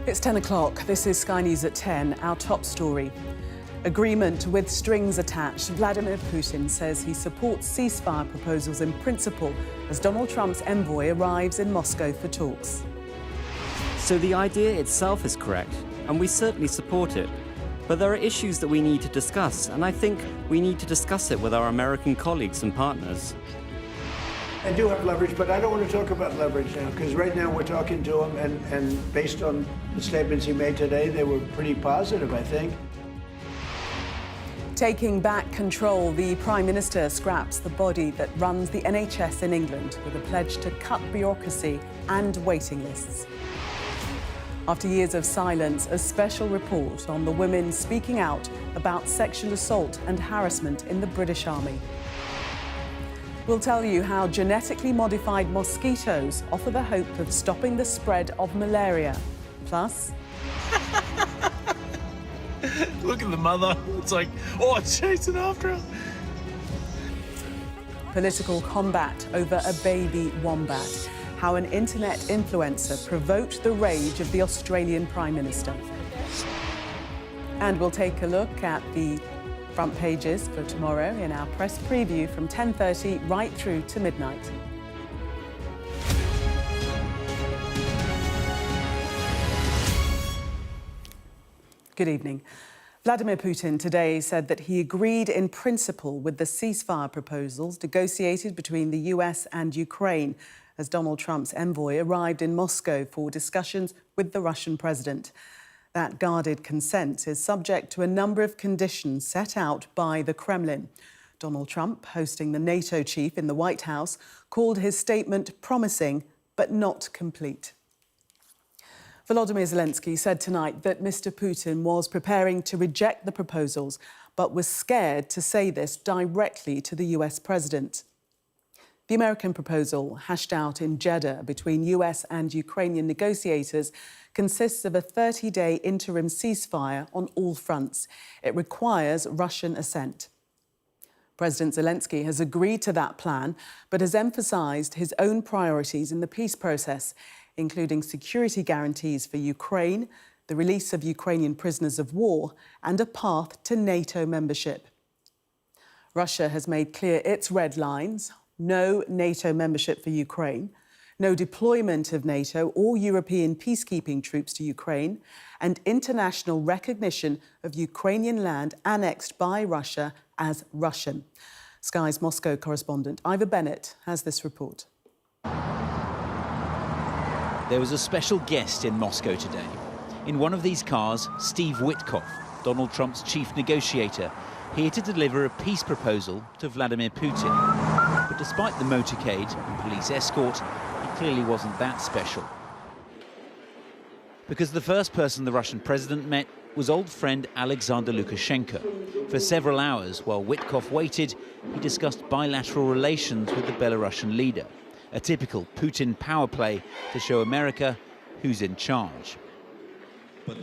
It's 10 o'clock. This is Sky News at 10. Our top story. Agreement with strings attached. Vladimir Putin says he supports ceasefire proposals in principle as Donald Trump's envoy arrives in Moscow for talks. So the idea itself is correct, and we certainly support it. But there are issues that we need to discuss, and I think we need to discuss it with our American colleagues and partners. I do have leverage, but I don't want to talk about leverage now, because right now we're talking to him, and based on the statements he made today, they were pretty positive, I think. Taking back control, the Prime Minister scraps the body that runs the NHS in England with a pledge to cut bureaucracy and waiting lists. After years of silence, a special report on the women speaking out about sexual assault and harassment in the British Army. We'll tell you how genetically modified mosquitoes offer the hope of stopping the spread of malaria. Plus... Look at the mother. It's like, oh, it's chasing after her. Political combat over a baby wombat. How an internet influencer provoked the rage of the Australian Prime Minister. And we'll take a look at the front pages for tomorrow in our press preview from 10:30 right through to midnight. Good evening. Vladimir Putin today said that he agreed in principle with the ceasefire proposals negotiated between the US and Ukraine as Donald Trump's envoy arrived in Moscow for discussions with the Russian president. That guarded consent is subject to a number of conditions set out by the Kremlin. Donald Trump, hosting the NATO chief in the White House, called his statement promising but not complete. Volodymyr Zelensky said tonight that Mr. Putin was preparing to reject the proposals, but was scared to say this directly to the US president. The American proposal, hashed out in Jeddah between US and Ukrainian negotiators, consists of a 30-day interim ceasefire on all fronts. It requires Russian assent. President Zelensky has agreed to that plan, but has emphasised his own priorities in the peace process, including security guarantees for Ukraine, the release of Ukrainian prisoners of war, and a path to NATO membership. Russia has made clear its red lines: no NATO membership for Ukraine, no deployment of NATO or European peacekeeping troops to Ukraine, and international recognition of Ukrainian land annexed by Russia as Russian. Sky's Moscow correspondent Ivor Bennett has this report. There was a special guest in Moscow today. In one of these cars, Steve Witkoff, Donald Trump's chief negotiator, here to deliver a peace proposal to Vladimir Putin. But despite the motorcade and police escort, he clearly wasn't that special. Because the first person the Russian president met was old friend Alexander Lukashenko. For several hours, while Witkoff waited, he discussed bilateral relations with the Belarusian leader. A typical Putin power play to show America who's in charge. But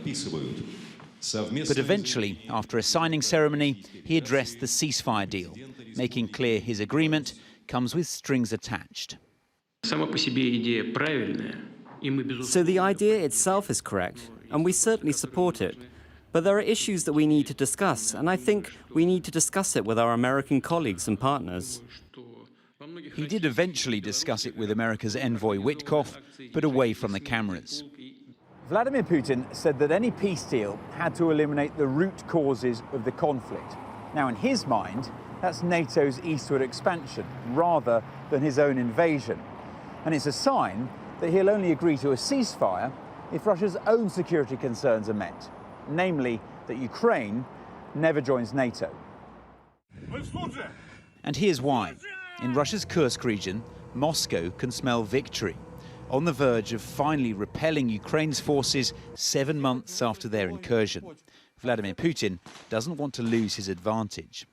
eventually, after a signing ceremony, he addressed the ceasefire deal, making clear his agreement comes with strings attached. So the idea itself is correct, and we certainly support it. But there are issues that we need to discuss, and I think we need to discuss it with our American colleagues and partners. He did eventually discuss it with America's envoy Witkoff, but away from the cameras. Vladimir Putin said that any peace deal had to eliminate the root causes of the conflict. Now, in his mind, that's NATO's eastward expansion, rather than his own invasion. And it's a sign that he'll only agree to a ceasefire if Russia's own security concerns are met, namely that Ukraine never joins NATO. And here's why. In Russia's Kursk region, Moscow can smell victory, on the verge of finally repelling Ukraine's forces 7 months after their incursion. Vladimir Putin doesn't want to lose his advantage.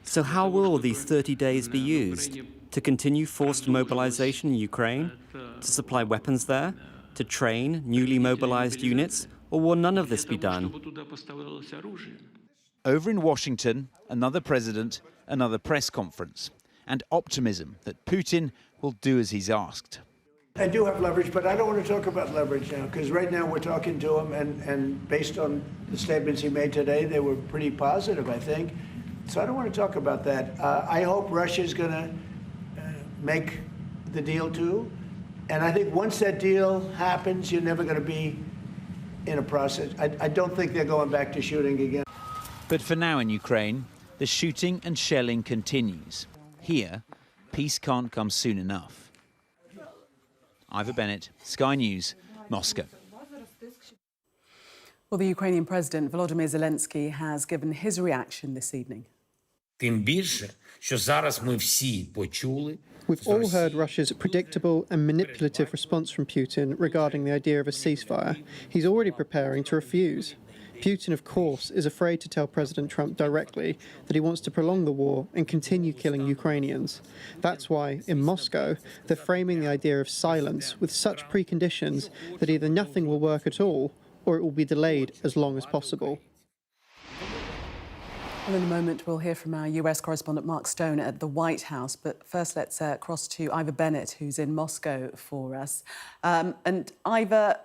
So how will these 30 days be used? To continue forced mobilization in Ukraine? To supply weapons there? To train newly mobilized units? Or will none of this be done? Over in Washington, another president, another press conference, and optimism that Putin will do as he's asked. I do have leverage, but I don't want to talk about leverage now, because right now we're talking to him, and based on the statements he made today, they were pretty positive, I think. So I don't want to talk about that. I hope Russia's going to make the deal too. And I think once that deal happens, you're never going to be in a process. I don't think they're going back to shooting again. But for now in Ukraine, the shooting and shelling continues. Here, peace can't come soon enough. Ivor Bennett, Sky News, Moscow. Well, the Ukrainian President Volodymyr Zelensky has given his reaction this evening. Тим більше, що зараз ми всі почули. We've all heard Russia's predictable and manipulative response from Putin regarding the idea of a ceasefire. He's already preparing to refuse. Putin, of course, is afraid to tell President Trump directly that he wants to prolong the war and continue killing Ukrainians. That's why, in Moscow, they're framing the idea of silence with such preconditions that either nothing will work at all or it will be delayed as long as possible. Well, in a moment, we'll hear from our US correspondent Mark Stone at the White House. But first, let's cross to Ivor Bennett, who's in Moscow for us. And Ivor,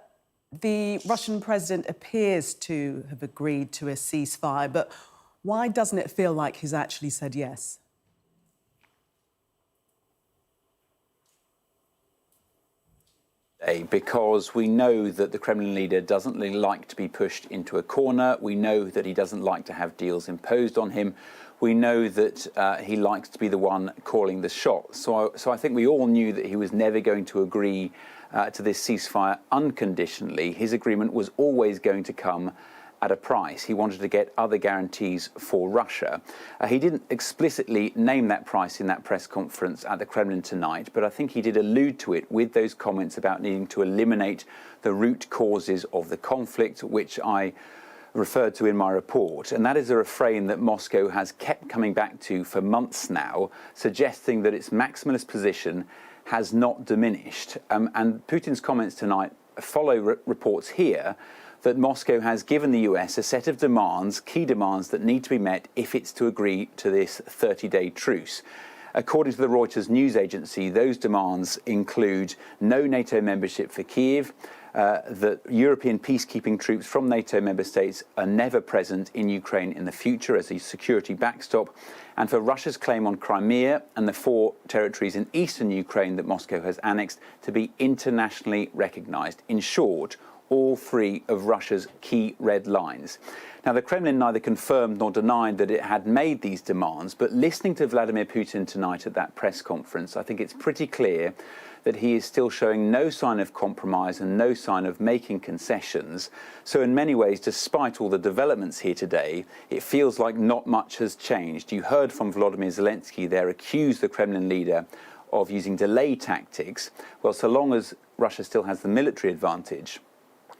the Russian president appears to have agreed to a ceasefire, but why doesn't it feel like he's actually said yes? Because we know that the Kremlin leader doesn't really like to be pushed into a corner. We know that he doesn't like to have deals imposed on him. We know that he likes to be the one calling the shots. So I think we all knew that he was never going to agree to this ceasefire unconditionally. His agreement was always going to come at a price. He wanted to get other guarantees for Russia. He didn't explicitly name that price in that press conference at the Kremlin tonight, but I think he did allude to it with those comments about needing to eliminate the root causes of the conflict, which I referred to in my report. And that is a refrain that Moscow has kept coming back to for months now, suggesting that its maximalist position has not diminished. And Putin's comments tonight follow reports here that Moscow has given the US a set of demands, key demands that need to be met if it's to agree to this 30-day truce. According to the Reuters news agency, those demands include no NATO membership for Kyiv, that European peacekeeping troops from NATO member states are never present in Ukraine in the future as a security backstop, and for Russia's claim on Crimea and the 4 territories in eastern Ukraine that Moscow has annexed to be internationally recognized. In short, all 3 of Russia's key red lines. Now, the Kremlin neither confirmed nor denied that it had made these demands, but listening to Vladimir Putin tonight at that press conference, I think it's pretty clear that he is still showing no sign of compromise and no sign of making concessions. So in many ways, despite all the developments here today, it feels like not much has changed. You heard from Volodymyr Zelensky there accuse the Kremlin leader of using delay tactics. Well, so long as Russia still has the military advantage,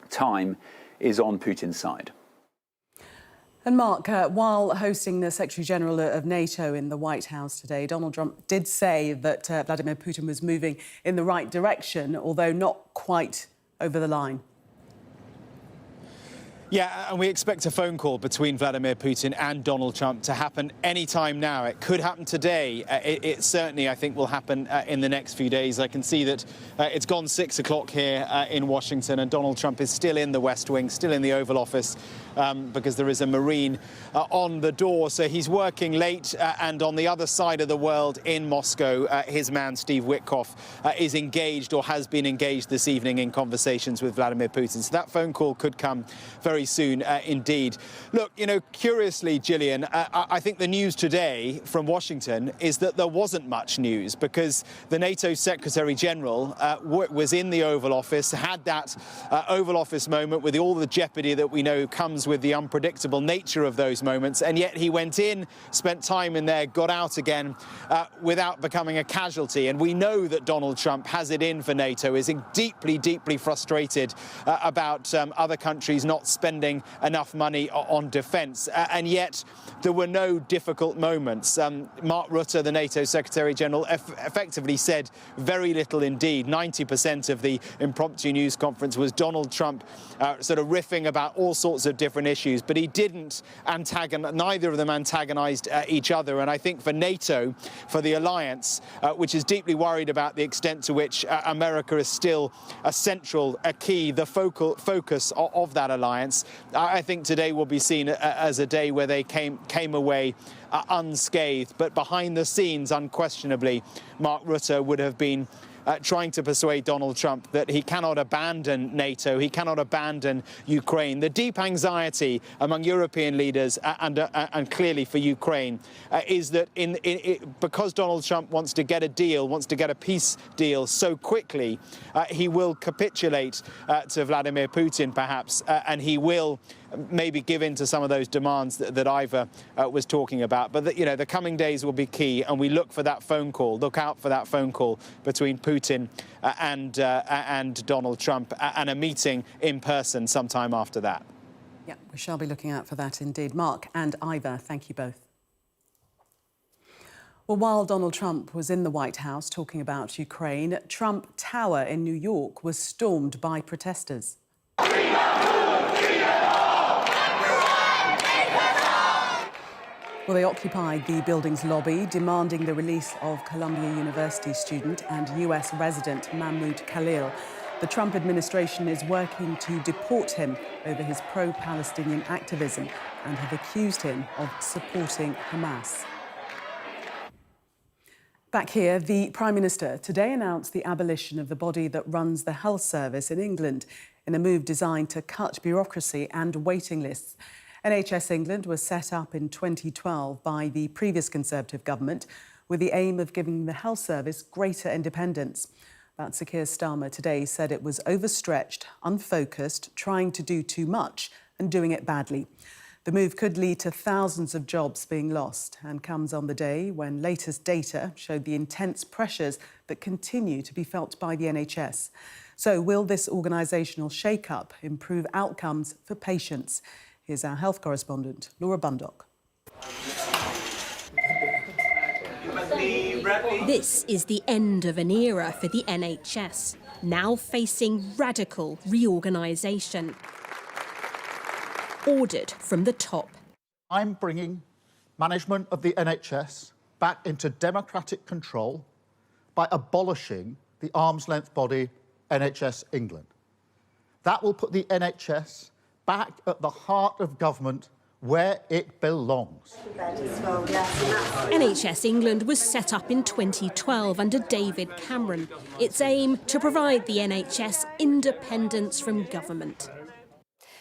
time is on Putin's side. And Mark, while hosting the Secretary-General of NATO in the White House today, Donald Trump did say that Vladimir Putin was moving in the right direction, although not quite over the line. Yeah, and we expect a phone call between Vladimir Putin and Donald Trump to happen any time now. It could happen today. It certainly, I think, will happen in the next few days. I can see that it's gone 6 o'clock here in Washington, and Donald Trump is still in the West Wing, still in the Oval Office, because there is a Marine on the door. So he's working late, and on the other side of the world in Moscow, his man, Steve Witkoff, is engaged or has been engaged this evening in conversations with Vladimir Putin. So that phone call could come very soon indeed. Look, you know, curiously, Gillian, I think the news today from Washington is that there wasn't much news, because the NATO Secretary General was in the Oval Office, had that Oval Office moment with all the jeopardy that we know comes with the unpredictable nature of those moments, and yet he went in, spent time in there, got out again without becoming a casualty. And we know that Donald Trump has it in for NATO, is deeply, deeply frustrated about other countries not spending spending enough money on defence. And yet there were no difficult moments. Mark Rutte, the NATO Secretary-General, effectively said very little indeed. 90% of the impromptu news conference was Donald Trump sort of riffing about all sorts of different issues, but he didn't neither of them antagonised each other. And I think for NATO, for the alliance, which is deeply worried about the extent to which America is still a key, the focus of that alliance, I think today will be seen as a day where they came away unscathed. But behind the scenes, unquestionably, Mark Rutte would have been trying to persuade Donald Trump that he cannot abandon NATO, he cannot abandon Ukraine. The deep anxiety among European leaders and clearly for Ukraine is that because Donald Trump wants to get a peace deal so quickly, he will capitulate to Vladimir Putin perhaps, and he will maybe give in to some of those demands that Ivor was talking about. But the coming days will be key, and we look out for that phone call between Putin and Donald Trump, and a meeting in person sometime after that. Yeah, we shall be looking out for that indeed. Mark and Ivor, thank you both. Well, while Donald Trump was in the White House talking about Ukraine, Trump Tower in New York was stormed by protesters. Well, they occupied the building's lobby, demanding the release of Columbia University student and US resident Mahmoud Khalil. The Trump administration is working to deport him over his pro-Palestinian activism and have accused him of supporting Hamas. Back here, the Prime Minister today announced the abolition of the body that runs the health service in England in a move designed to cut bureaucracy and waiting lists. NHS England was set up in 2012 by the previous Conservative government with the aim of giving the health service greater independence. But Sir Keir Starmer today said it was overstretched, unfocused, trying to do too much and doing it badly. The move could lead to thousands of jobs being lost and comes on the day when latest data showed the intense pressures that continue to be felt by the NHS. So will this organisational shake-up improve outcomes for patients? Here's our health correspondent, Laura Bundock. This is the end of an era for the NHS, now facing radical reorganisation. Ordered from the top. I'm bringing management of the NHS back into democratic control by abolishing the arm's-length body NHS England. That will put the NHS back at the heart of government where it belongs. NHS England was set up in 2012 under David Cameron. Its aim to provide the NHS independence from government.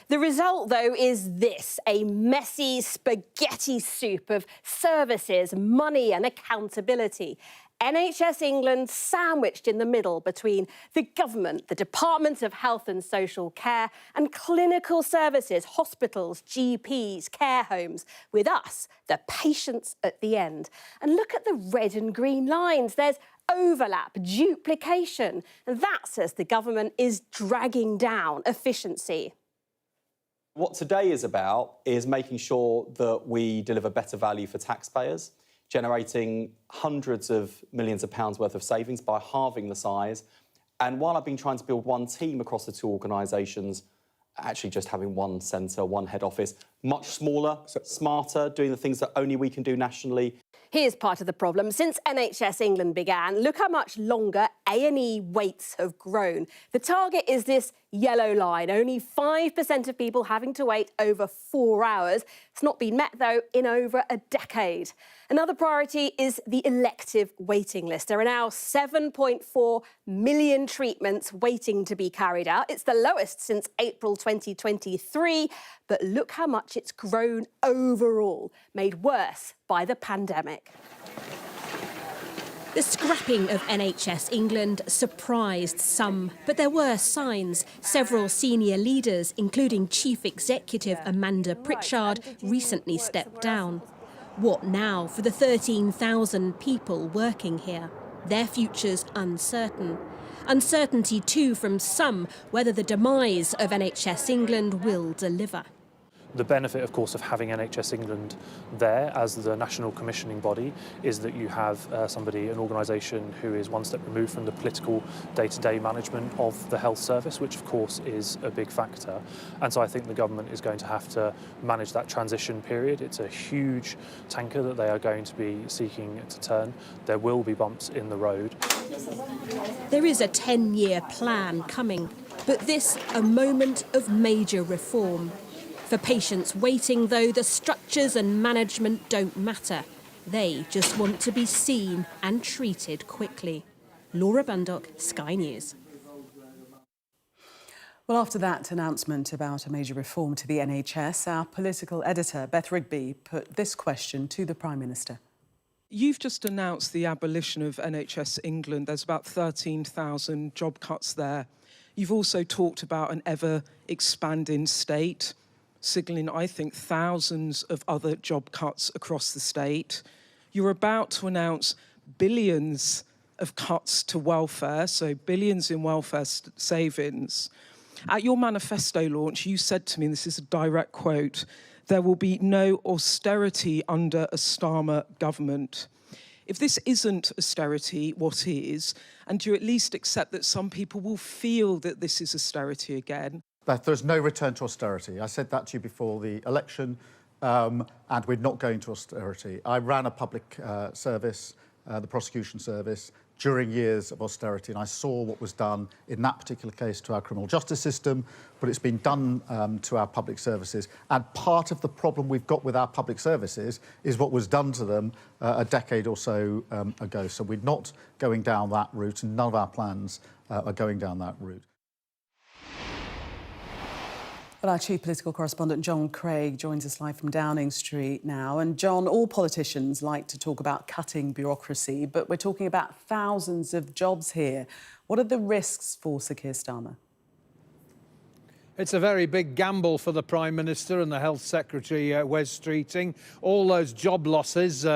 The result, though, is this, a messy spaghetti soup of services, money and accountability. NHS England sandwiched in the middle between the government, the Department of Health and Social Care and clinical services, hospitals, GPs, care homes, with us, the patients at the end. And look at the red and green lines. There's overlap, duplication, and that says the government is dragging down efficiency. What today is about is making sure that we deliver better value for taxpayers, generating hundreds of millions of pounds worth of savings by halving the size. And while I've been trying to build one team across the two organisations, actually just having one centre, one head office, much smaller, smarter, doing the things that only we can do nationally. Here's part of the problem. Since NHS England began, look how much longer A&E waits have grown. The target is this yellow line, only 5% of people having to wait over 4 hours. It's not been met, though, in over a decade. Another priority is the elective waiting list. There are now 7.4 million treatments waiting to be carried out. It's the lowest since April 2023, but look how much it's grown overall, made worse by the pandemic. The scrapping of NHS England surprised some, but there were signs. Several senior leaders, including Chief Executive Amanda Pritchard, recently stepped down. What now for the 13,000 people working here? their futures uncertain. Uncertainty too from some whether the demise of NHS England will deliver. The benefit, of course, of having NHS England there as the national commissioning body is that you have an organisation who is one step removed from the political day-to-day management of the health service, which of course is a big factor. And so I think the government is going to have to manage that transition period. It's a huge tanker that they are going to be seeking to turn. There will be bumps in the road. There is a 10-year plan coming, but this a moment of major reform. For patients waiting, though, the structures and management don't matter. They just want to be seen and treated quickly. Laura Bundock, Sky News. Well, after that announcement about a major reform to the NHS, our political editor, Beth Rigby, put this question to the Prime Minister. You've just announced the abolition of NHS England. There's about 13,000 job cuts there. You've also talked about an ever-expanding state, signalling, I think, thousands of other job cuts across the state. You're about to announce billions of cuts to welfare, so billions in welfare savings. At your manifesto launch, you said to me, and this is a direct quote, "There will be no austerity under a Starmer government." If this isn't austerity, what is? And do you at least accept that some people will feel that this is austerity again? Beth, there's no return to austerity. I said that to you before the election, and we're not going to austerity. I ran a public service, the prosecution service, during years of austerity, and I saw what was done in that particular case to our criminal justice system, but it's been done to our public services. And part of the problem we've got with our public services is what was done to them a decade or so ago. So we're not going down that route, and none of our plans are going down that route. Well, our chief political correspondent, John Craig, joins us live from Downing Street now. And John, all politicians like to talk about cutting bureaucracy, but we're talking about thousands of jobs here. What are the risks for Sir Keir Starmer? It's a very big gamble for the Prime Minister and the Health Secretary, Wes Streeting. All those job losses,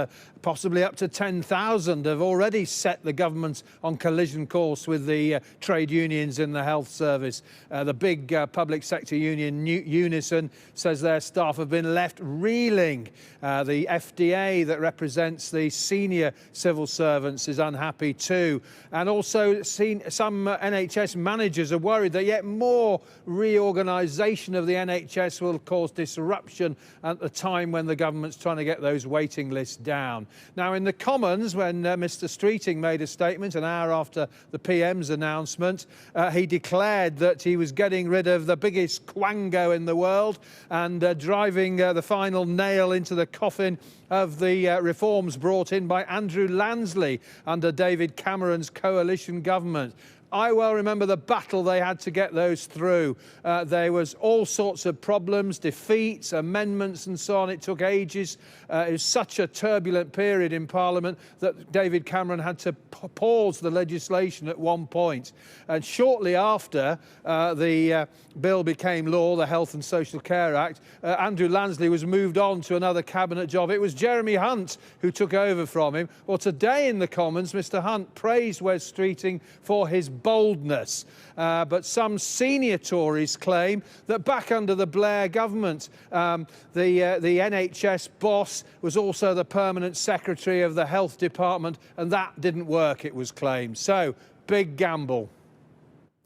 possibly up to 10,000, have already set the government on collision course with the trade unions in the health service. The big public sector union, Unison, says their staff have been left reeling. The FDA that represents the senior civil servants is unhappy too. And also some NHS managers are worried that yet more reorganisation of the NHS will cause disruption at the time when the government's trying to get those waiting lists down. Now, in the Commons, when Mr Streeting made a statement an hour after the PM's announcement, he declared that he was getting rid of the biggest quango in the world and driving the final nail into the coffin of the reforms brought in by Andrew Lansley under David Cameron's coalition government. I well remember the battle they had to get those through. There was all sorts of problems, defeats, amendments and so on. It took ages. It was such a turbulent period in Parliament that David Cameron had to pause the legislation at one point. And shortly after the bill became law, the Health and Social Care Act, Andrew Lansley was moved on to another cabinet job. It was Jeremy Hunt who took over from him. Well, today in the Commons, Mr Hunt praised Wes Streeting for his boldness. But some senior Tories claim that back under the Blair government, the NHS boss was also the permanent secretary of the health department, and that didn't work, it was claimed. So, big gamble.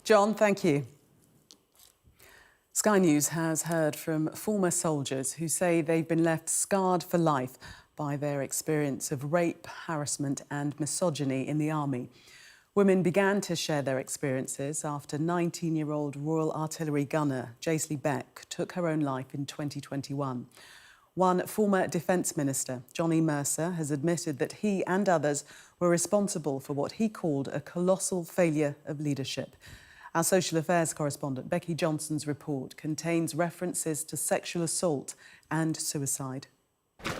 John, thank you. Sky News has heard from former soldiers who say they've been left scarred for life by their experience of rape, harassment and misogyny in the army. Women began to share their experiences after 19-year-old Royal Artillery gunner Jaisley Beck took her own life in 2021. One former Defence Minister, Johnny Mercer, has admitted that he and others were responsible for what he called a colossal failure of leadership. Our social affairs correspondent Becky Johnson's report contains references to sexual assault and suicide. I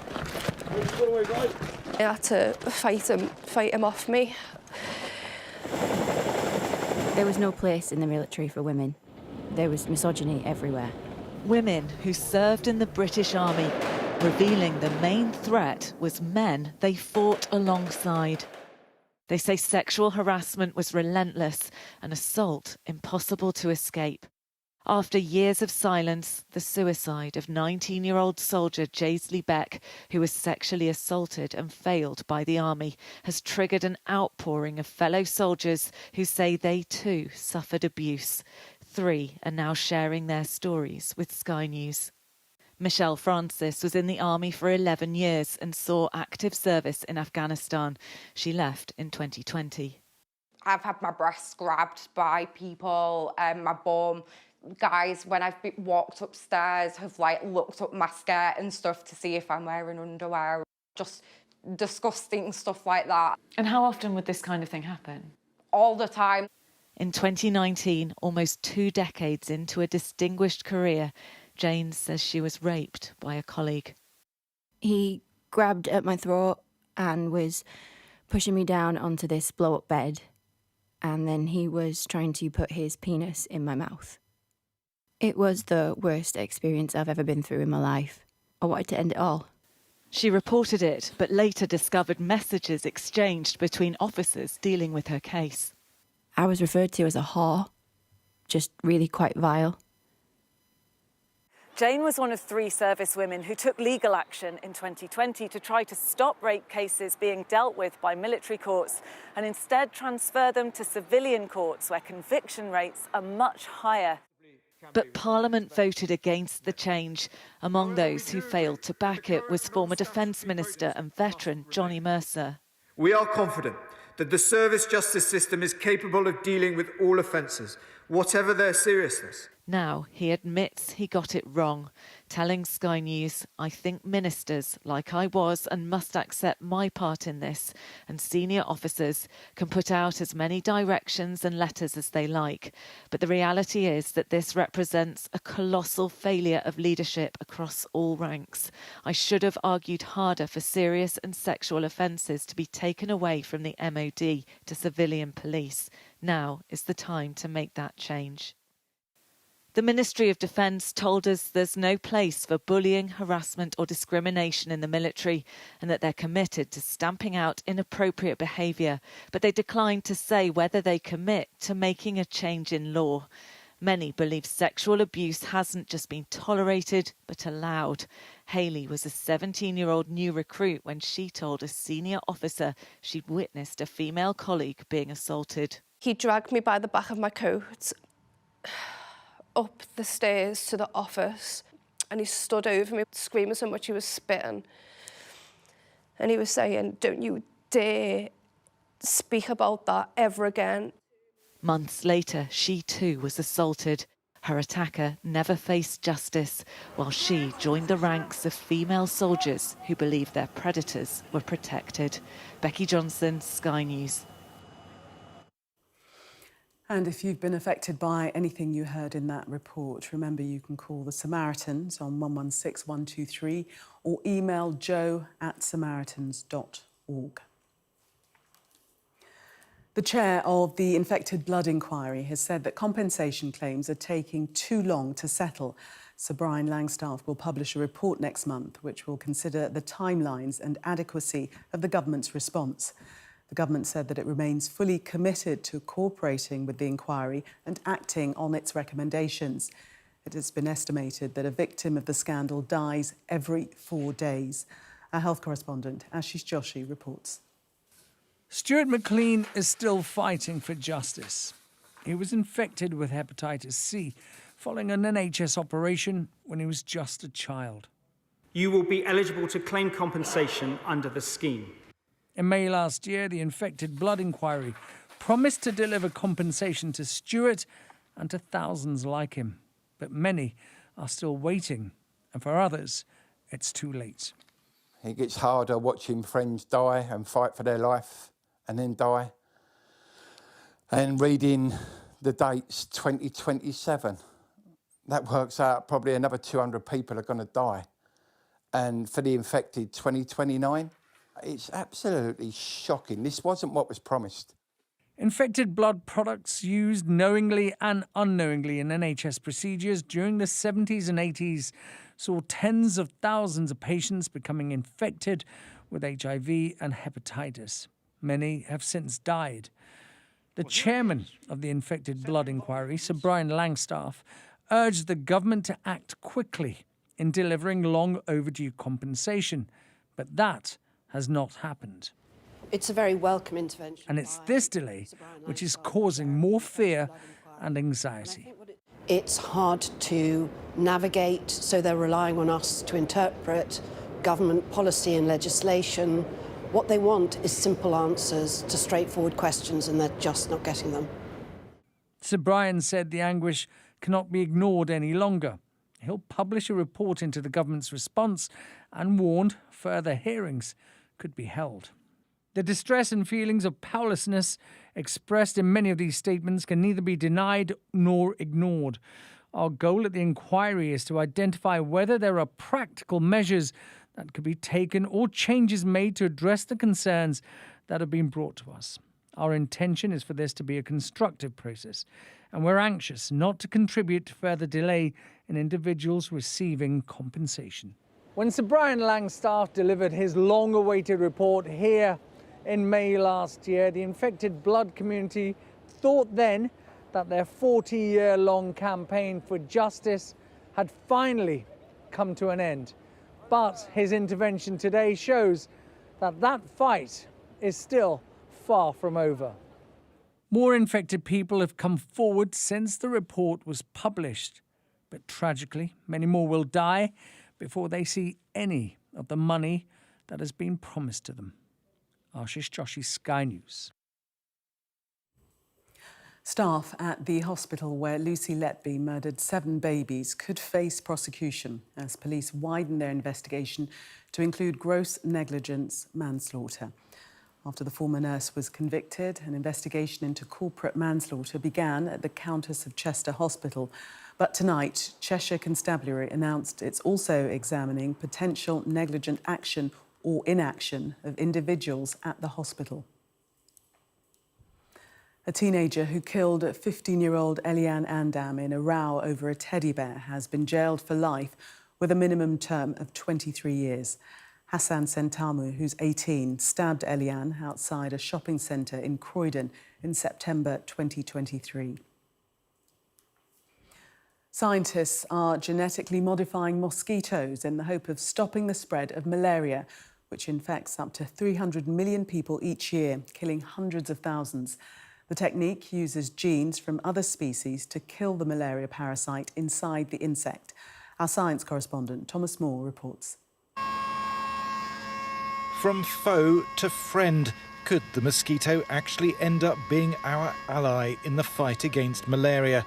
had to fight him off me. There was no place in the military for women. There was misogyny everywhere. Women who served in the British Army, revealing the main threat was men they fought alongside. They say sexual harassment was relentless and assault impossible to escape. After years of silence, the suicide of 19-year-old soldier Jaisley Beck, who was sexually assaulted and failed by the army, has triggered an outpouring of fellow soldiers who say they too suffered abuse. 3 are now sharing their stories with Sky News. Michelle Francis was in the army for 11 years and saw active service in Afghanistan. She left in 2020. I've had my breasts grabbed by people, my bum. Guys, when I've walked upstairs, have looked up my skirt and stuff to see if I'm wearing underwear. Just disgusting stuff like that. And how often would this kind of thing happen? All the time. In 2019, almost 2 decades into a distinguished career, Jane says she was raped by a colleague. He grabbed at my throat and was pushing me down onto this blow-up bed, and then he was trying to put his penis in my mouth. It was the worst experience I've ever been through in my life. I wanted to end it all. She reported it, but later discovered messages exchanged between officers dealing with her case. I was referred to as a whore, just really quite vile. Jane was one of 3 servicewomen who took legal action in 2020 to try to stop rape cases being dealt with by military courts and instead transfer them to civilian courts where conviction rates are much higher. But Parliament voted against the change. Among those who failed to back it was former Defence Minister and veteran Johnny Mercer. We are confident that the service justice system is capable of dealing with all offences, whatever their seriousness. Now he admits he got it wrong, telling Sky News, "I think ministers, like I was and must accept my part in this, and senior officers can put out as many directions and letters as they like. But the reality is that this represents a colossal failure of leadership across all ranks. I should have argued harder for serious and sexual offences to be taken away from the MOD to civilian police. Now is the time to make that change." The Ministry of Defence told us there's no place for bullying, harassment or discrimination in the military and that they're committed to stamping out inappropriate behaviour, but they declined to say whether they commit to making a change in law. Many believe sexual abuse hasn't just been tolerated, but allowed. Hayley was a 17-year-old new recruit when she told a senior officer she'd witnessed a female colleague being assaulted. He dragged me by the back of my coat up the stairs to the office, and he stood over me screaming so much he was spitting, and he was saying, "Don't you dare speak about that ever again." Months later, she too was assaulted. Her attacker never faced justice, while she joined the ranks of female soldiers who believed their predators were protected. Becky Johnson, Sky News. And if you've been affected by anything you heard in that report, remember you can call the Samaritans on 116 123 or email joe@samaritans.org. The chair of the Infected Blood Inquiry has said that compensation claims are taking too long to settle. Sir Brian Langstaff will publish a report next month which will consider the timelines and adequacy of the government's response. The government said that it remains fully committed to cooperating with the inquiry and acting on its recommendations. It has been estimated that a victim of the scandal dies every 4 days. Our health correspondent, Ashish Joshi, reports. Stuart McLean is still fighting for justice. He was infected with hepatitis C following an NHS operation when he was just a child. You will be eligible to claim compensation under the scheme. In May last year, the Infected Blood Inquiry promised to deliver compensation to Stuart and to thousands like him. But many are still waiting, and for others, it's too late. It gets harder watching friends die and fight for their life and then die. And reading the dates 2027, that works out probably another 200 people are going to die. And for the infected, 2029. It's absolutely shocking. This wasn't what was promised. Infected blood products used knowingly and unknowingly in NHS procedures during the 70s and 80s saw tens of thousands of patients becoming infected with HIV and hepatitis. Many have since died. The chairman of the infected blood inquiry, Sir Brian Langstaff, urged the government to act quickly in delivering long overdue compensation, but that has not happened. It's a very welcome intervention. And it's this delay which is causing more fear and anxiety. It's hard to navigate, so they're relying on us to interpret government policy and legislation. What they want is simple answers to straightforward questions, and they're just not getting them. Sir Brian said the anguish cannot be ignored any longer. He'll publish a report into the government's response and warned further hearings could be held. The distress and feelings of powerlessness expressed in many of these statements can neither be denied nor ignored. Our goal at the inquiry is to identify whether there are practical measures that could be taken or changes made to address the concerns that have been brought to us. Our intention is for this to be a constructive process, and we're anxious not to contribute to further delay in individuals receiving compensation. When Sir Brian Langstaff delivered his long-awaited report here in May last year, the infected blood community thought then that their 40-year-long campaign for justice had finally come to an end. But his intervention today shows that that fight is still far from over. More infected people have come forward since the report was published. But tragically, many more will die before they see any of the money that has been promised to them. Ashish Joshi, Sky News. Staff at the hospital where Lucy Letby murdered 7 babies could face prosecution as police widen their investigation to include gross negligence manslaughter. After the former nurse was convicted, an investigation into corporate manslaughter began at the Countess of Chester Hospital. But tonight, Cheshire Constabulary announced it's also examining potential negligent action or inaction of individuals at the hospital. A teenager who killed 15-year-old Eliane Andam in a row over a teddy bear has been jailed for life with a minimum term of 23 years. Hassan Sentamu, who's 18, stabbed Eliane outside a shopping centre in Croydon in September 2023. Scientists are genetically modifying mosquitoes in the hope of stopping the spread of malaria, which infects up to 300 million people each year, killing hundreds of thousands. The technique uses genes from other species to kill the malaria parasite inside the insect. Our science correspondent, Thomas Moore, reports. From foe to friend, could the mosquito actually end up being our ally in the fight against malaria?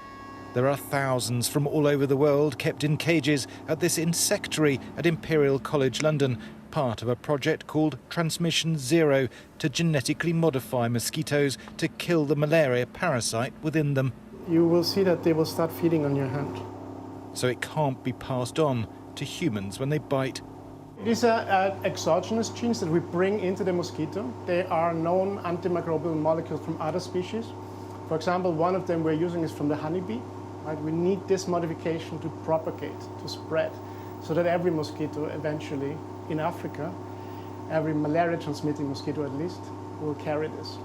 There are thousands from all over the world kept in cages at this insectary at Imperial College London, part of a project called Transmission Zero to genetically modify mosquitoes to kill the malaria parasite within them. You will see that they will start feeding on your hand. So it can't be passed on to humans when they bite. These are exogenous genes that we bring into the mosquito. They are known antimicrobial molecules from other species. For example, one of them we're using is from the honeybee. Right? We need this modification to propagate, to spread, so that every mosquito eventually in Africa, every malaria-transmitting mosquito at least, will carry this.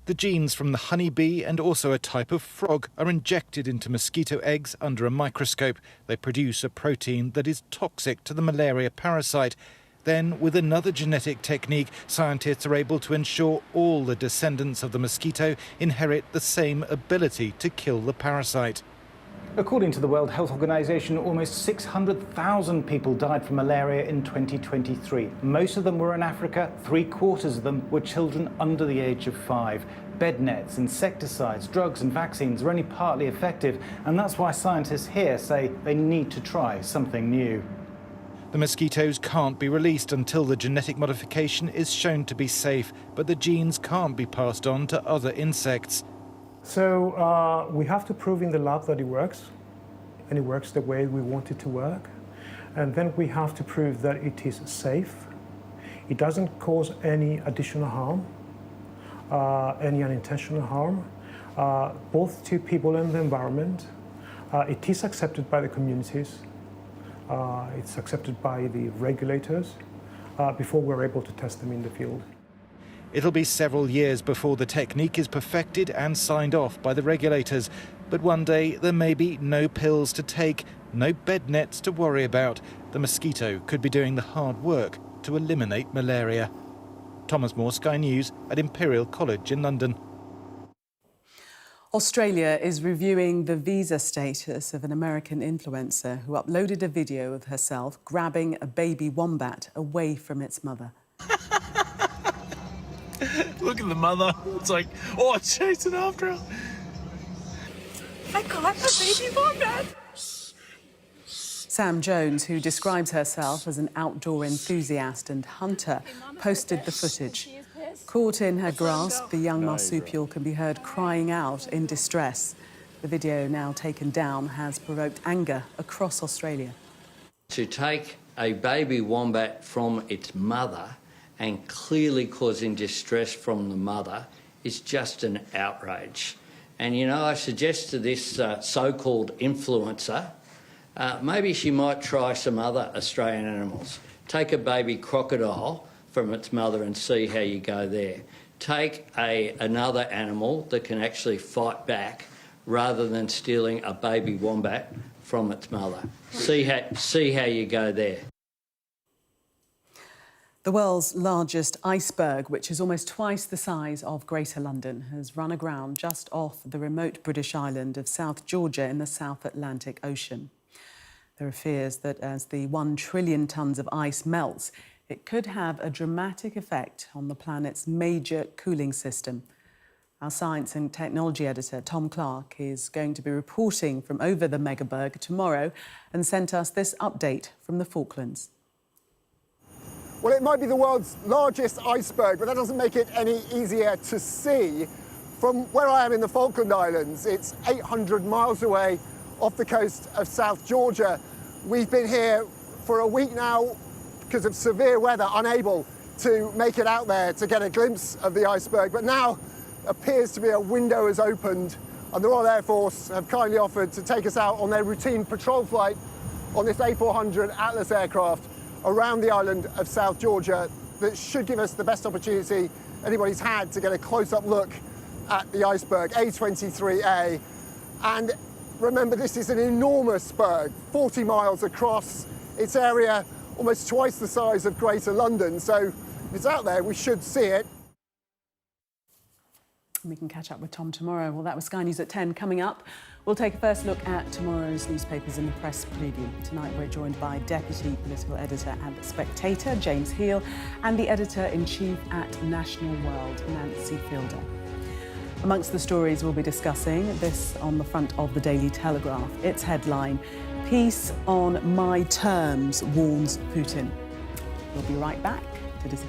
The genes from the honeybee and also a type of frog are injected into mosquito eggs under a microscope. They produce a protein that is toxic to the malaria parasite. Then, with another genetic technique, scientists are able to ensure all the descendants of the mosquito inherit the same ability to kill the parasite. According to the World Health Organization, almost 600,000 people died from malaria in 2023. Most of them were in Africa. 3/4 of them were children under the age of 5. Bed nets, insecticides, drugs and vaccines are only partly effective, and that's why scientists here say they need to try something new. The mosquitoes can't be released until the genetic modification is shown to be safe, but the genes can't be passed on to other insects. So we have to prove in the lab that it works, and it works the way we want it to work. And then we have to prove that it is safe. It doesn't cause any additional harm, any unintentional harm, both to people and the environment. It is accepted by the communities. It's accepted by the regulators before we're able to test them in the field. It'll be several years before the technique is perfected and signed off by the regulators. But one day there may be no pills to take, no bed nets to worry about. The mosquito could be doing the hard work to eliminate malaria. Thomas Moore, Sky News at Imperial College in London. Australia is reviewing the visa status of an American influencer who uploaded a video of herself grabbing a baby wombat away from its mother. Look at the mother. It's like, oh, it's chasing after her. I got a baby wombat. Sam Jones, who describes herself as an outdoor enthusiast and hunter, posted the footage. Caught in her grasp, the young marsupial can be heard crying out in distress. The video, now taken down, has provoked anger across Australia. To take a baby wombat from its mother and clearly causing distress from the mother is just an outrage. And, you know, I suggest to this so-called influencer, maybe she might try some other Australian animals. Take a baby crocodile from its mother and see how you go there. Take another animal that can actually fight back rather than stealing a baby wombat from its mother. See how you go there. The world's largest iceberg, which is almost twice the size of Greater London, has run aground just off the remote British island of South Georgia in the South Atlantic Ocean. There are fears that as the 1 trillion tonnes of ice melts, it could have a dramatic effect on the planet's major cooling system. Our science and technology editor, Tom Clark, is going to be reporting from over the megaberg tomorrow and sent us this update from the Falklands. Well, it might be the world's largest iceberg, but that doesn't make it any easier to see. From where I am in the Falkland Islands, it's 800 miles away off the coast of South Georgia. We've been here for a week now because of severe weather, unable to make it out there to get a glimpse of the iceberg. But now appears to be a window has opened, and the Royal Air Force have kindly offered to take us out on their routine patrol flight on this A400 Atlas aircraft around the island of South Georgia that should give us the best opportunity anybody's had to get a close-up look at the iceberg, A23A. And remember, this is an enormous berg, 40 miles across. Its area almost twice the size of Greater London, so if it's out there, we should see it. We can catch up with Tom tomorrow. Well, that was Sky News at 10. Coming up, we'll take a first look at tomorrow's newspapers in the press preview. Tonight, we're joined by Deputy Political Editor at The Spectator, James Heal, and the Editor-in-Chief at National World, Nancy Fielder. Amongst the stories we'll be discussing, this on the front of the Daily Telegraph. Its headline, "Peace on my terms," warns Putin. We'll be right back to discuss.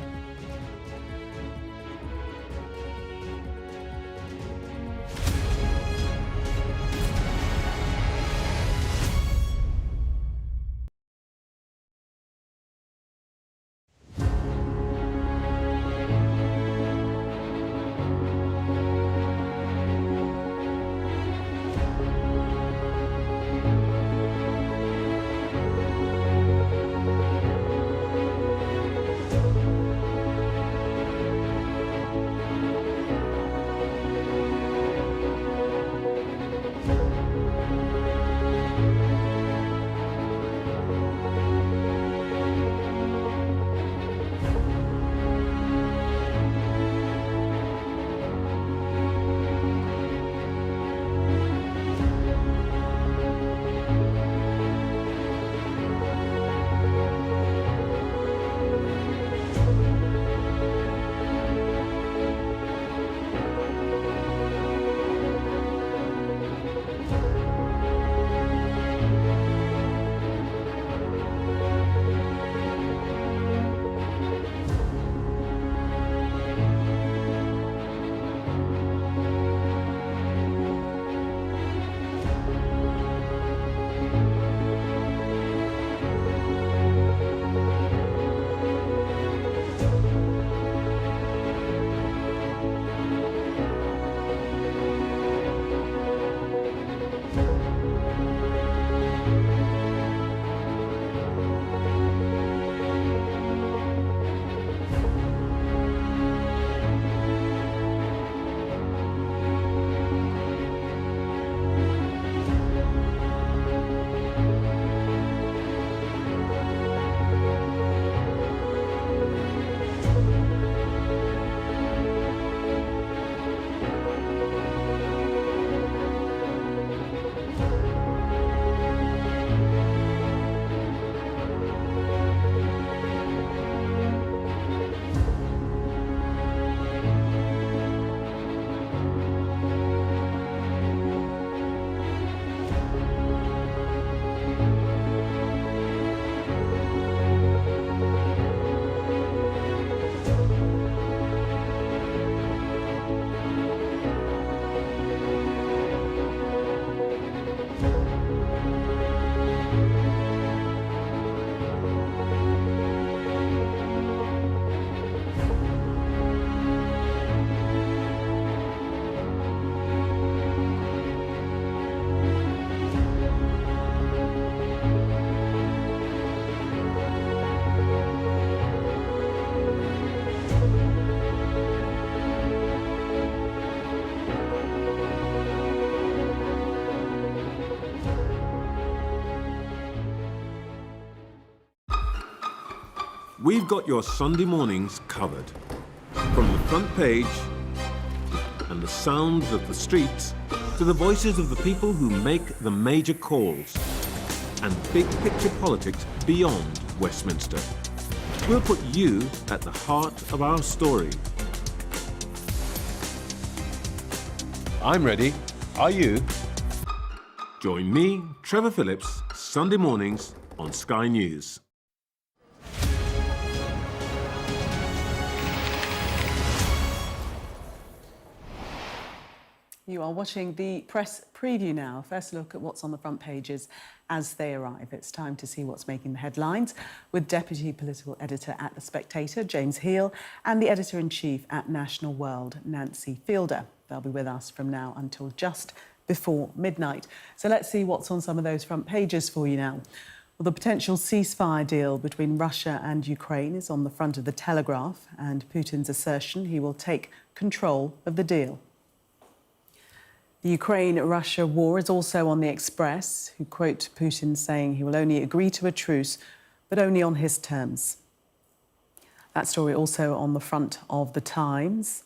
we've got your Sunday mornings covered. From the front page and the sounds of the streets to the voices of the people who make the major calls and big picture politics beyond Westminster. We'll put you at the heart of our story. I'm ready. Are you? Join me, Trevor Phillips, Sunday mornings on Sky News. You are watching the press preview now. First look at what's on the front pages as they arrive. It's time to see what's making the headlines with Deputy Political Editor at The Spectator, James Heal, and the Editor-in-Chief at National World, Nancy Fielder. They'll be with us from now until just before midnight. So let's see what's on some of those front pages for you now. Well, the potential ceasefire deal between Russia and Ukraine is on the front of the Telegraph, and Putin's assertion he will take control of the deal. The Ukraine-Russia war is also on the Express, who quote Putin saying he will only agree to a truce, but only on his terms. That story also on the front of the Times.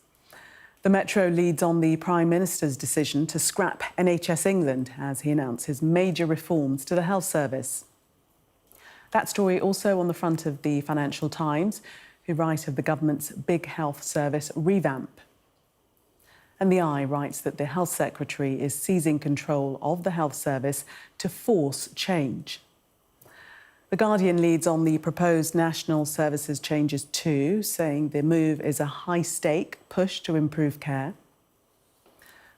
The Metro leads on the Prime Minister's decision to scrap NHS England as he announces major reforms to the health service. That story also on the front of the Financial Times, who write of the government's big health service revamp. And the Eye writes that the Health Secretary is seizing control of the health service to force change. The Guardian leads on the proposed national services changes too, saying the move is a high-stake push to improve care.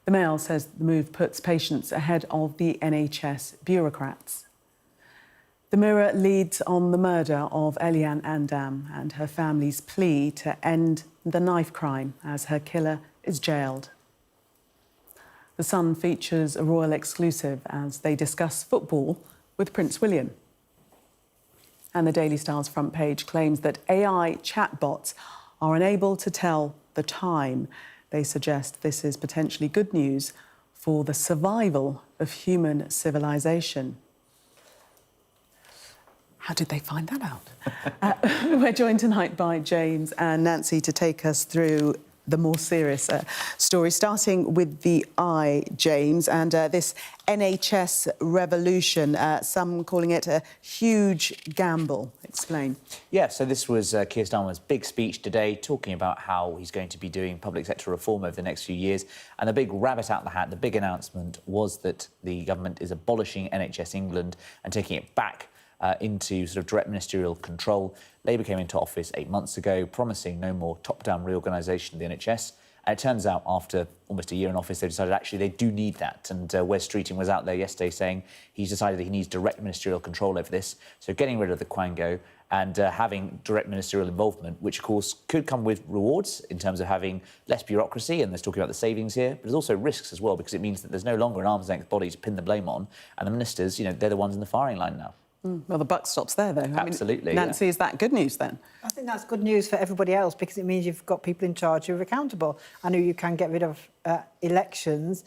The Mail says the move puts patients ahead of the NHS bureaucrats. The Mirror leads on the murder of Eliane Andam and her family's plea to end the knife crime as her killer is jailed. The Sun features a royal exclusive as they discuss football with Prince William. And the Daily Star's front page claims that AI chatbots are unable to tell the time. They suggest this is potentially good news for the survival of human civilization. How did they find that out? We're joined tonight by James and Nancy to take us through the more serious story, starting with the Eye, James, and this NHS revolution, some calling it a huge gamble. Explain. Yeah, so this was Keir Starmer's big speech today, talking about how he's going to be doing public sector reform over the next few years. And the big rabbit out the hat, the big announcement was that the government is abolishing NHS England and taking it back into sort of direct ministerial control. Labour came into office 8 months ago, promising no more top-down reorganisation of the NHS. And it turns out, after almost a year in office, they decided actually they do need that. And Wes Streeting was out there yesterday saying he's decided that he needs direct ministerial control over this. So getting rid of the quango and having direct ministerial involvement, which, of course, could come with rewards in terms of having less bureaucracy, and there's talking about the savings here, but there's also risks as well, because it means that there's no longer an arm's-length body to pin the blame on, and the ministers, you know, they're the ones in the firing line now. Well, the buck stops there, though. Absolutely. Nancy, is that good news, then? I think that's good news for everybody else, because it means you've got people in charge who are accountable and who you can get rid of elections.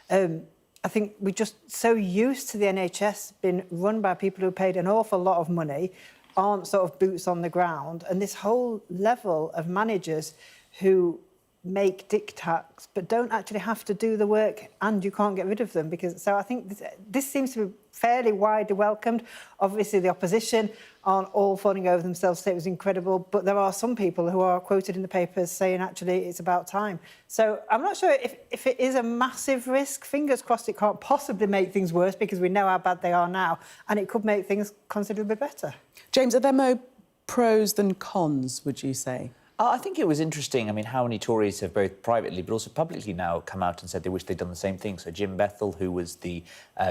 I think we're just so used to the NHS being run by people who paid an awful lot of money, aren't sort of boots on the ground, and this whole level of managers who make diktats but don't actually have to do the work, and you can't get rid of them. So I think this seems to be fairly widely welcomed. Obviously, the opposition aren't all falling over themselves, say it was incredible, but there are some people who are quoted in the papers saying actually it's about time. So I'm not sure if it is a massive risk. Fingers crossed it can't possibly make things worse, because we know how bad they are now, and it could make things considerably better. James, are there more pros than cons, would you say? I think it was interesting, I mean, how many Tories have both privately but also publicly now come out and said they wish they'd done the same thing. So Jim Bethell, who was the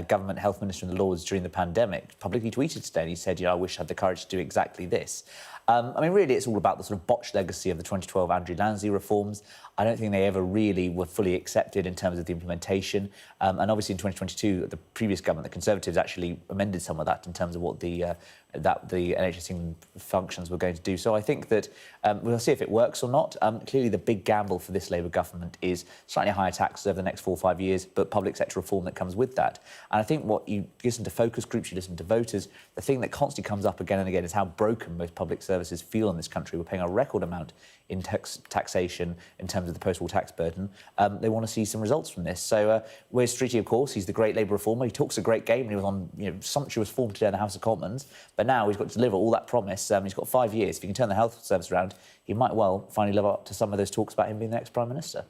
government health minister in the Lords during the pandemic, publicly tweeted today, and he said, you know, I wish I had the courage to do exactly this. I mean, really, it's all about the sort of botched legacy of the 2012 Andrew Lansley reforms. I don't think they ever really were fully accepted in terms of the implementation. And obviously in 2022, the previous government, the Conservatives, actually amended some of that in terms of what the NHS England functions were going to do. So I think that we'll see if it works or not. Clearly, the big gamble for this Labour government is slightly higher taxes over the next 4 or 5 years, but public sector reform that comes with that. And I think what you listen to focus groups, you listen to voters, the thing that constantly comes up again and again is how broken most public services services feel in this country. We're paying a record amount in taxation in terms of the post-war tax burden. They want to see some results from this. So where's Streety, of course? He's the great Labour reformer. He talks a great game, and he was on sumptuous form today in the House of Commons. But now he's got to deliver all that promise. He's got 5 years. If he can turn the health service around, he might well finally live up to some of those talks about him being the next Prime Minister.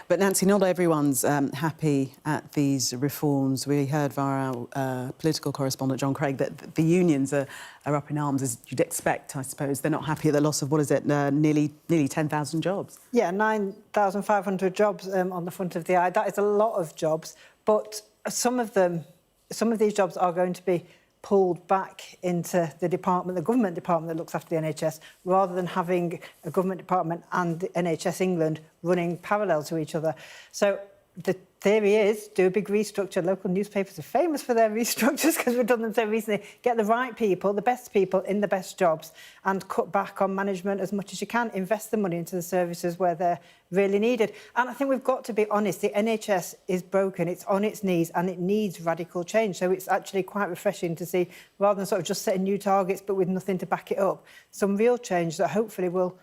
But Nancy, not everyone's happy at these reforms. We heard via our political correspondent John Craig that the unions are up in arms, as you'd expect, I suppose. They're not happy at the loss of, what is it, nearly 10,000 jobs. Yeah, 9,500 jobs on the front of the eye. That is a lot of jobs, but some of these jobs are going to be pulled back into the government department that looks after the NHS, rather than having a government department and the NHS England running parallel to each other. So the theory is, do a big restructure. Local newspapers are famous for their restructures because we've done them so recently. Get the right people, the best people in the best jobs, and cut back on management as much as you can. Invest the money into the services where they're really needed. And I think we've got to be honest, the NHS is broken, it's on its knees, and it needs radical change. So it's actually quite refreshing to see, rather than sort of just setting new targets but with nothing to back it up, some real change that hopefully will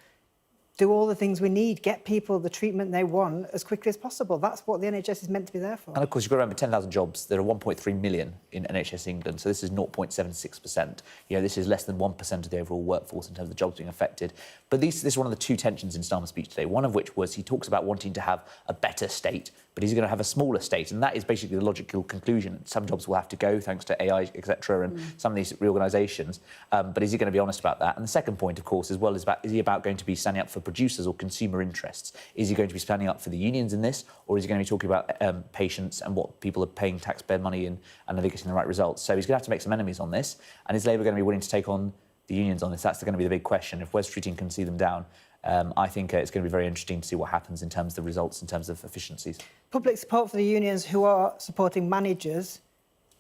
do all the things we need, get people the treatment they want as quickly as possible. That's what the NHS is meant to be there for. And of course, you've got to remember 10,000 jobs. There are 1.3 million in NHS England, so this is 0.76%. This is less than 1% of the overall workforce in terms of the jobs being affected. But this is one of the two tensions in Starmer's speech today, one of which was he talks about wanting to have a better state, but he's going to have a smaller state, and that is basically the logical conclusion. Some jobs will have to go, thanks to AI, etc., and some of these reorganisations. But is he going to be honest about that? And the second point, of course, as well, is he about going to be standing up for producers or consumer interests? Is he going to be standing up for the unions in this, or is he going to be talking about patients and what people are paying taxpayer money in, and are they getting the right results? So he's going to have to make some enemies on this, and is Labour going to be willing to take on the unions on this? That's going to be the big question. If Wes Streeting can see them down, I think it's going to be very interesting to see what happens in terms of the results, in terms of efficiencies. Public support for the unions who are supporting managers,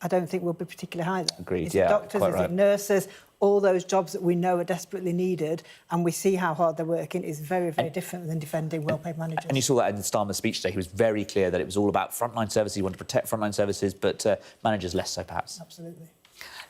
I don't think will be particularly high. Agreed, is yeah, it doctors, quite is right. it nurses? All those jobs that we know are desperately needed, and we see how hard they're working, is very, very different than defending well-paid managers. And you saw that in Starmer's speech today. He was very clear that it was all about frontline services. He wanted to protect frontline services, but managers less so, perhaps. Absolutely.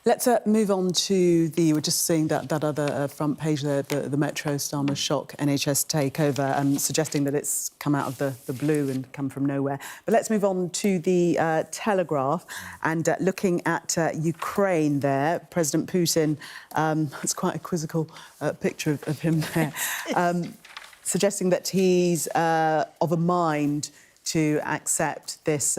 Let's move on to we're just seeing that other front page there, the Metro Starmer shock NHS takeover, suggesting that it's come out of the blue and come from nowhere. But let's move on to the Telegraph and looking at Ukraine there. President Putin, it's quite a quizzical picture of him there, suggesting that he's of a mind to accept this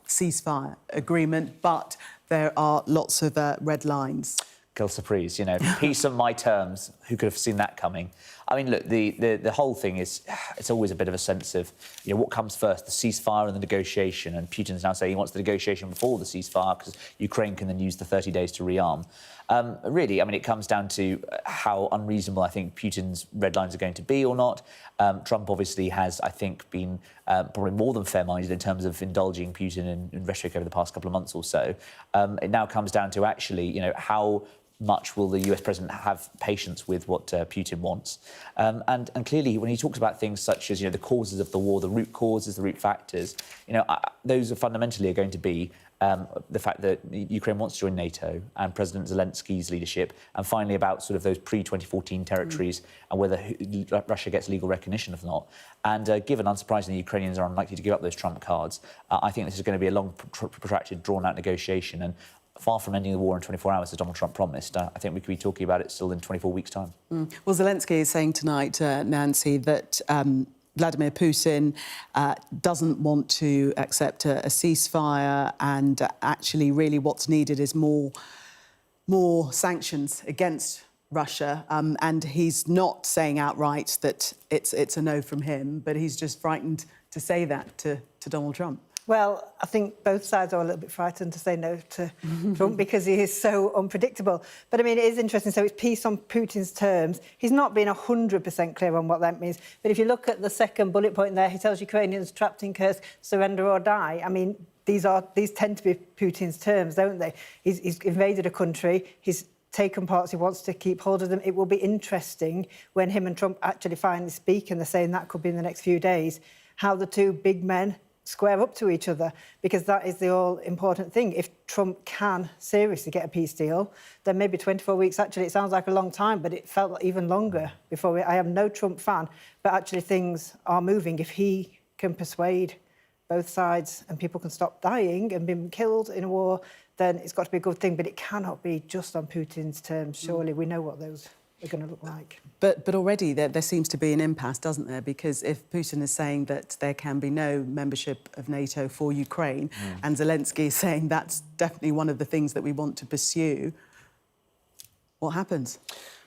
ceasefire agreement, but there are lots of red lines. Quelle surprise, peace on my terms. Who could have seen that coming? I mean, look, the whole thing is, it's always a bit of a sense of, what comes first, the ceasefire and the negotiation. And Putin's now saying he wants the negotiation before the ceasefire because Ukraine can then use the 30 days to rearm. Really, I mean, it comes down to how unreasonable I think Putin's red lines are going to be or not. Trump obviously has, I think, been probably more than fair-minded in terms of indulging Putin in rhetoric over the past couple of months or so. It now comes down to actually, how much will the US president have patience with what Putin wants? And clearly, when he talks about things such as, the causes of the war, the root causes, the root factors, those are fundamentally going to be the fact that Ukraine wants to join NATO and President Zelensky's leadership, and finally about sort of those pre-2014 territories and whether Russia gets legal recognition or not. And given, unsurprisingly, the Ukrainians are unlikely to give up those trump cards, I think this is going to be a long, protracted, drawn-out negotiation. And far from ending the war in 24 hours, as Donald Trump promised, I think we could be talking about it still in 24 weeks' time. Well, Zelensky is saying tonight, Nancy, that Vladimir Putin doesn't want to accept a ceasefire, and actually, really, what's needed is more sanctions against Russia. And he's not saying outright that it's a no from him, but he's just frightened to say that to Donald Trump. Well, I think both sides are a little bit frightened to say no to Trump because he is so unpredictable. But, I mean, it is interesting. So it's peace on Putin's terms. He's not been 100% clear on what that means. But if you look at the second bullet point there, he tells Ukrainians trapped in Kursk, surrender or die. I mean, these tend to be Putin's terms, don't they? He's invaded a country. He's taken parts. He wants to keep hold of them. It will be interesting when him and Trump actually finally speak, and they're saying that could be in the next few days, how the two big men square up to each other, because that is the all-important thing. If Trump can seriously get a peace deal, then maybe 24 weeks, actually, it sounds like a long time, but it felt like even longer before I am no Trump fan, but actually things are moving. If he can persuade both sides and people can stop dying and being killed in a war, then it's got to be a good thing, but it cannot be just on Putin's terms, surely. We know what those are going to look like. But already there seems to be an impasse, doesn't there? Because if Putin is saying that there can be no membership of NATO for Ukraine, and Zelensky is saying that's definitely one of the things that we want to pursue, what happens?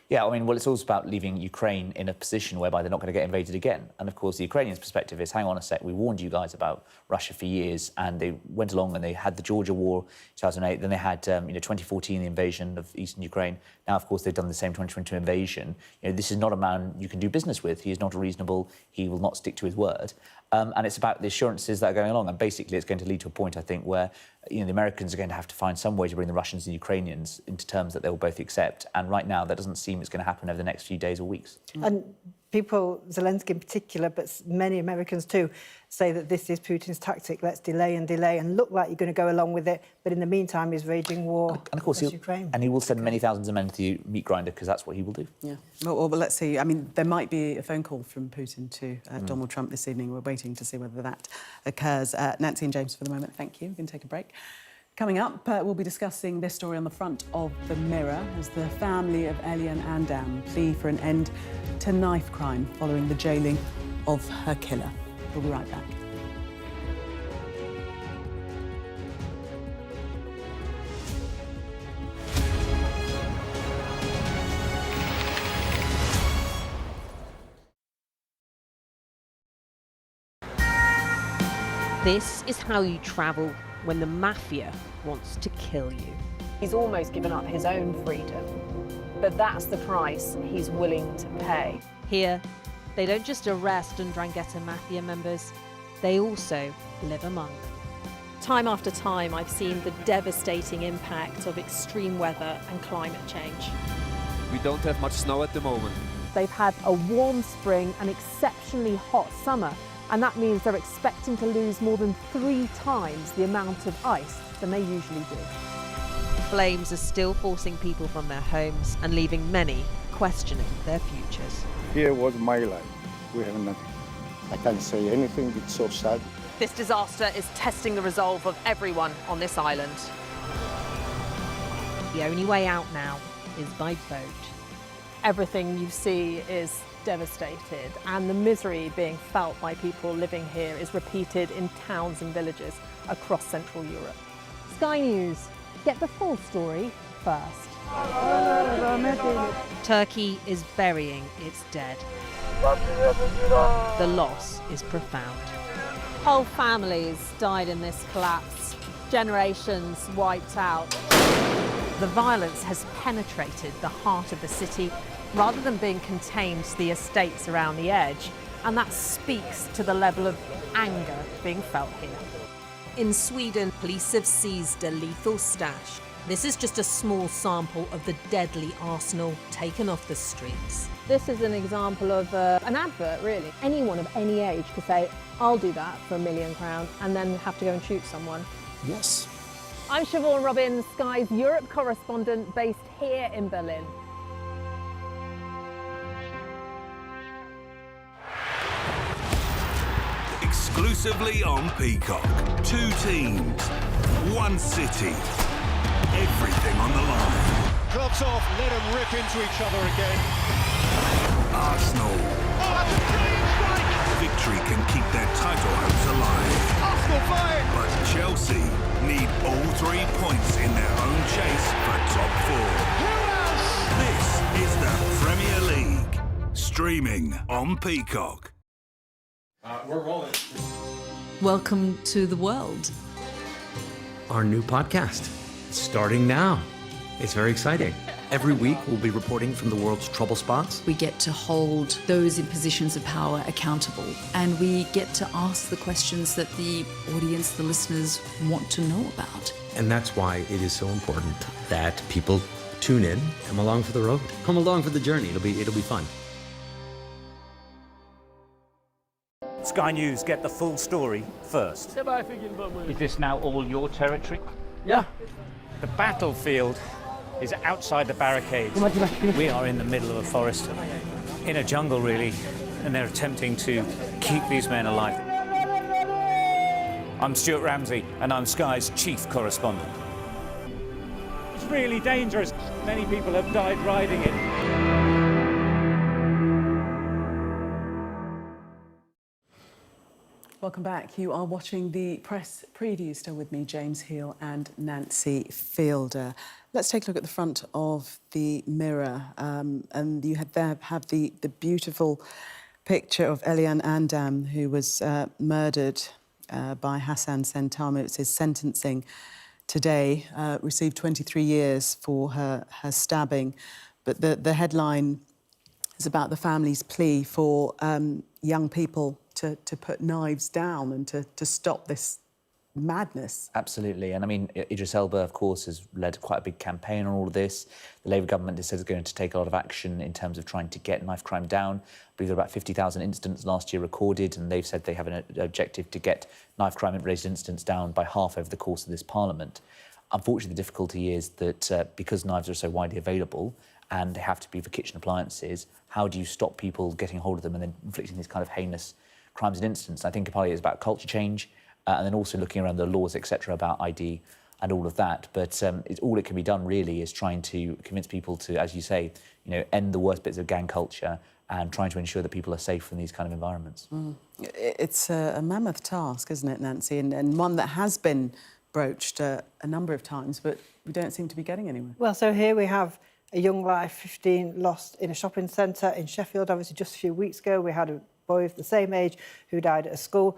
Yeah, I mean, well, it's also about leaving Ukraine in a position whereby they're not going to get invaded again. And, of course, the Ukrainians' perspective is, hang on a sec, we warned you guys about Russia for years, and they went along and they had the Georgia War in 2008, then they had, 2014, the invasion of eastern Ukraine. Now, of course, they've done the same 2022 invasion. This is not a man you can do business with. He is not reasonable. He will not stick to his word. And it's about the assurances that are going along. And basically, it's going to lead to a point, I think, where the Americans are going to have to find some way to bring the Russians and Ukrainians into terms that they will both accept. And right now, that doesn't seem it's going to happen over the next few days or weeks. And people, Zelensky in particular, but many Americans too, say that this is Putin's tactic. Let's delay and look like you're going to go along with it. But in the meantime, he's raging war and of course, Ukraine. And he will send many thousands of men to the meat grinder, because that's what he will do. Yeah. Well, let's see. I mean, there might be a phone call from Putin to Donald Trump this evening. We're waiting to see whether that occurs. Nancy and James, for the moment, thank you. We can take a break. Coming up, we'll be discussing this story on the front of the Mirror as the family of Elian Andam plea for an end to knife crime following the jailing of her killer. We'll be right back. This is how you travel when the mafia wants to kill you. He's almost given up his own freedom, but that's the price he's willing to pay. Here, they don't just arrest and Ndrangheta mafia members, they also live among them. Time after time, I've seen the devastating impact of extreme weather and climate change. We don't have much snow at the moment. They've had a warm spring and exceptionally hot summer, and that means they're expecting to lose more than 3 times the amount of ice than they usually do. Flames are still forcing people from their homes and leaving many questioning their futures. Here was my life. We have nothing. I can't say anything, it's so sad. This disaster is testing the resolve of everyone on this island. The only way out now is by boat. Everything you see is devastated, and the misery being felt by people living here is repeated in towns and villages across Central Europe. Sky News, get the full story first. Turkey is burying its dead. The loss is profound. Whole families died in this collapse, generations wiped out. The violence has penetrated the heart of the city rather than being contained to the estates around the edge, and that speaks to the level of anger being felt here. In Sweden, police have seized a lethal stash. This is just a small sample of the deadly arsenal taken off the streets. This is an example of an advert, really. Anyone of any age could say, I'll do that for £1 million, and then have to go and shoot someone. Yes. I'm Siobhan Robbins, Sky's Europe correspondent based here in Berlin. Exclusively on Peacock. 2 teams, 1 city, everything on the line. Gloves off, let them rip into each other again. Arsenal. Oh, that's a brilliant strike! Victory can keep their title hopes alive. Arsenal fight! But Chelsea need all 3 points in their own chase for top 4. Who else? This is the Premier League. Streaming on Peacock. We're rolling. Welcome to the world. Our new podcast, starting now. It's very exciting. Every week, we'll be reporting from the world's trouble spots. We get to hold those in positions of power accountable, and we get to ask the questions that the audience, the listeners, want to know about. And that's why it is so important that people tune in, come along for the road, come along for the journey. It'll be fun. Sky News get the full story first. Is this now all your territory? Yeah. The battlefield is outside the barricades. We are in the middle of a forest, in a jungle really, and they're attempting to keep these men alive. I'm Stuart Ramsey, and I'm Sky's chief correspondent. It's really dangerous. Many people have died riding it. Welcome back. You are watching the press preview. Still with me, James Heal and Nancy Fielder. Let's take a look at the front of the Mirror. And you have the beautiful picture of Elian Andam, who was murdered by Hassan Sentamu. It's his sentencing today. Received 23 years for her stabbing. But the headline is about the family's plea for young people to put knives down and to stop this madness. Absolutely. And I mean, Idris Elba, of course, has led quite a big campaign on all of this. The Labour government has said it's going to take a lot of action in terms of trying to get knife crime down. I believe there were about 50,000 incidents last year recorded, and they've said they have an objective to get knife crime-related incidents down by half over the course of this Parliament. Unfortunately, the difficulty is that because knives are so widely available and they have to be for kitchen appliances, how do you stop people getting hold of them and then inflicting these kind of heinous crimes and incidents? I think partly it's about culture change, and then also looking around the laws, etc., about ID and all of that. But all it can be done really is trying to convince people to, as you say, end the worst bits of gang culture and trying to ensure that people are safe in these kind of environments. It's a mammoth task, isn't it, Nancy? And one that has been broached a number of times, but we don't seem to be getting anywhere. Well, so here we have a young life, 15, lost in a shopping centre in Sheffield. Obviously, just a few weeks ago, we had a boy of the same age who died at a school.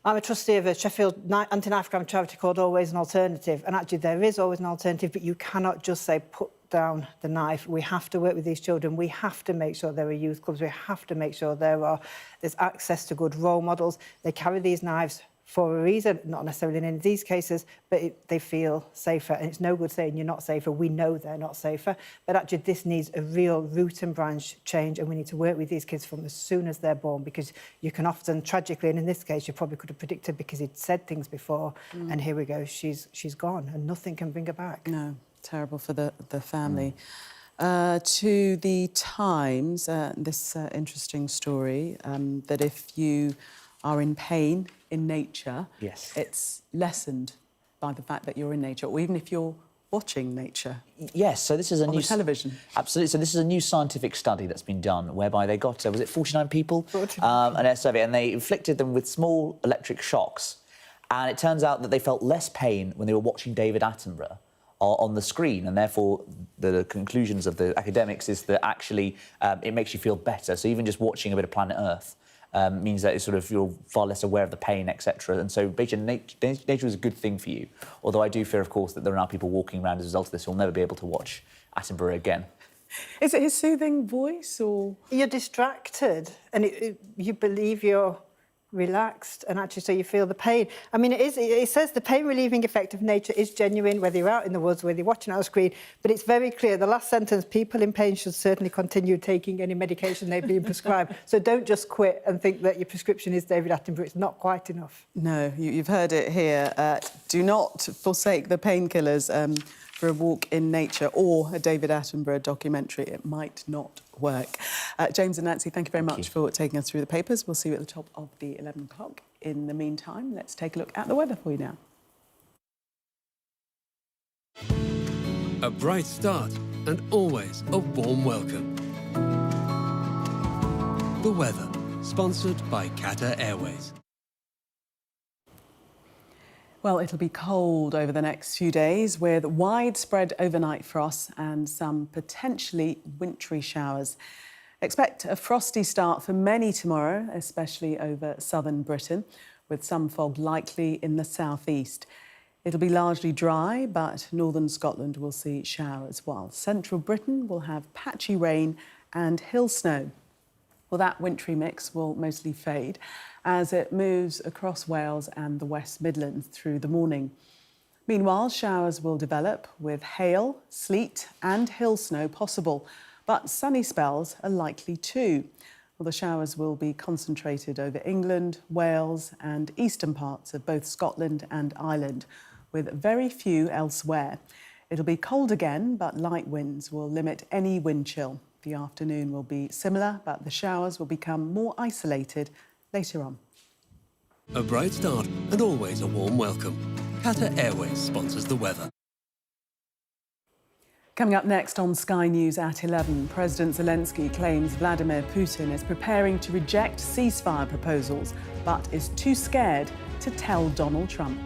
I'm a trustee of a Sheffield anti-knife crime charity called Always an Alternative, and actually there is always an alternative, but you cannot just say put down the knife. We have to work with these children. We have to make sure there are youth clubs. We have to make sure there's access to good role models. They carry these knives for a reason, not necessarily in these cases, but they feel safer. And it's no good saying you're not safer. We know they're not safer. But actually, this needs a real root and branch change, and we need to work with these kids from as soon as they're born, because you can often, tragically, and in this case, you probably could have predicted because he'd said things before, and here we go, she's gone, and nothing can bring her back. No, terrible for the family. To the Times, this interesting story, that if you are in pain in nature, yes, it's lessened by the fact that you're in nature, or even if you're watching nature. Yes, so this is a new television. Absolutely. So this is a new scientific study that's been done, whereby they got was it 49 people, an survey, and they inflicted them with small electric shocks, and it turns out that they felt less pain when they were watching David Attenborough on the screen, and therefore the conclusions of the academics is that actually it makes you feel better. So even just watching a bit of Planet Earth means that you're far less aware of the pain, etc. And so basically nature is a good thing for you. Although I do fear, of course, that there are now people walking around as a result of this who'll never be able to watch Attenborough again. Is it his soothing voice, or...? You're distracted, and you believe you're relaxed, and actually so you feel the pain. I mean, it says the pain-relieving effect of nature is genuine, whether you're out in the woods, whether you're watching on a screen, but it's very clear, the last sentence, people in pain should certainly continue taking any medication they've been prescribed. So don't just quit and think that your prescription is David Attenborough. It's not quite enough. No, you've heard it here. Do not forsake the painkillers for a walk in nature or a David Attenborough documentary. It might not work. James and Nancy, thank you very much for taking us through the papers. We'll see you at the top of the 11 o'clock. In the meantime, let's take a look at the weather for you now. A bright start and always a warm welcome. The weather, sponsored by Qatar Airways. Well, it'll be cold over the next few days with widespread overnight frosts and some potentially wintry showers. Expect a frosty start for many tomorrow, especially over southern Britain, with some fog likely in the southeast. It'll be largely dry, but northern Scotland will see showers, while central Britain will have patchy rain and hill snow. Well, that wintry mix will mostly fade as it moves across Wales and the West Midlands through the morning. Meanwhile, showers will develop with hail, sleet and hill snow possible, but sunny spells are likely too. Well, the showers will be concentrated over England, Wales and eastern parts of both Scotland and Ireland, with very few elsewhere. It'll be cold again, but light winds will limit any wind chill. The afternoon will be similar, but the showers will become more isolated later on. A bright start and always a warm welcome. Qatar Airways sponsors the weather. Coming up next on Sky News at 11, President Zelensky claims Vladimir Putin is preparing to reject ceasefire proposals, but is too scared to tell Donald Trump.